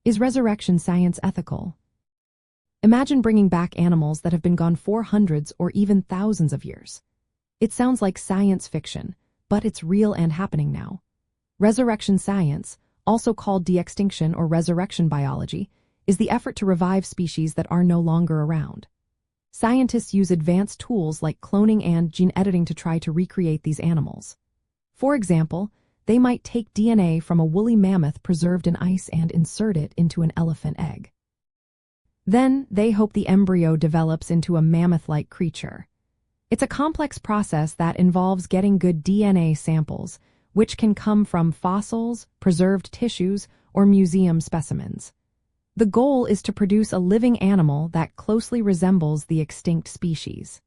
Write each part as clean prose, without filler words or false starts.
Is resurrection science ethical? Imagine bringing back animals that have been gone for hundreds or even thousands of years. It sounds like science fiction, but it's real and happening now. Resurrection science, also called de-extinction or resurrection biology, is the effort to revive species that are no longer around. Scientists use advanced tools like cloning and gene editing to try to recreate these animals. For example, they might take DNA from a woolly mammoth preserved in ice and insert it into an elephant egg. Then, they hope the embryo develops into a mammoth-like creature. It's a complex process that involves getting good DNA samples, which can come from fossils, preserved tissues, or museum specimens. The goal is to produce a living animal that closely resembles the extinct species.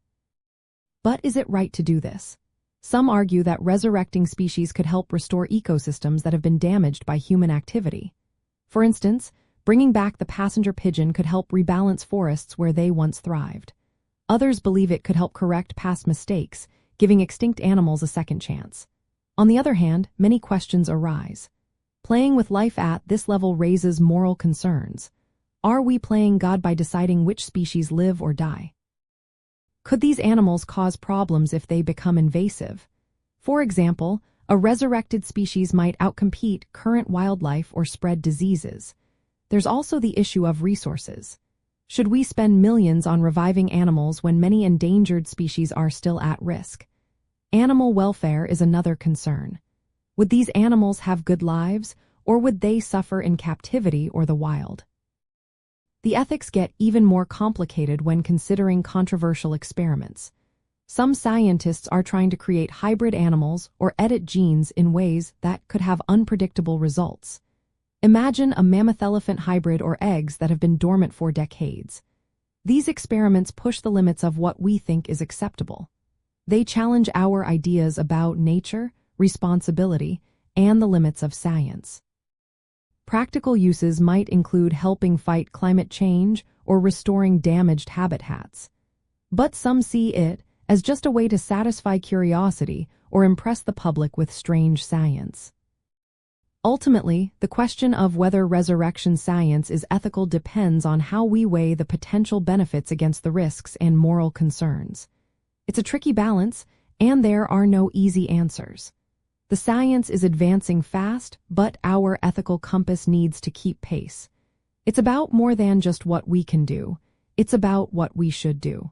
But is it right to do this? Some argue that resurrecting species could help restore ecosystems that have been damaged by human activity. For instance, bringing back the passenger pigeon could help rebalance forests where they once thrived. Others believe it could help correct past mistakes, giving extinct animals a second chance. On the other hand, many questions arise. Playing with life at this level raises moral concerns. Are we playing God by deciding which species live or die? Could these animals cause problems if they become invasive? For example, a resurrected species might outcompete current wildlife or spread diseases. There's also the issue of resources. Should we spend millions on reviving animals when many endangered species are still at risk? Animal welfare is another concern. Would these animals have good lives, or would they suffer in captivity or the wild? The ethics get even more complicated when considering controversial experiments. Some scientists are trying to create hybrid animals or edit genes in ways that could have unpredictable results. Imagine a mammoth-elephant hybrid or eggs that have been dormant for decades. These experiments push the limits of what we think is acceptable. They challenge our ideas about nature, responsibility, and the limits of science. Practical uses might include helping fight climate change or restoring damaged habitats. But some see it as just a way to satisfy curiosity or impress the public with strange science. Ultimately, the question of whether resurrection science is ethical depends on how we weigh the potential benefits against the risks and moral concerns. It's a tricky balance, and there are no easy answers. The science is advancing fast, but our ethical compass needs to keep pace. It's about more than just what we can do. It's about what we should do.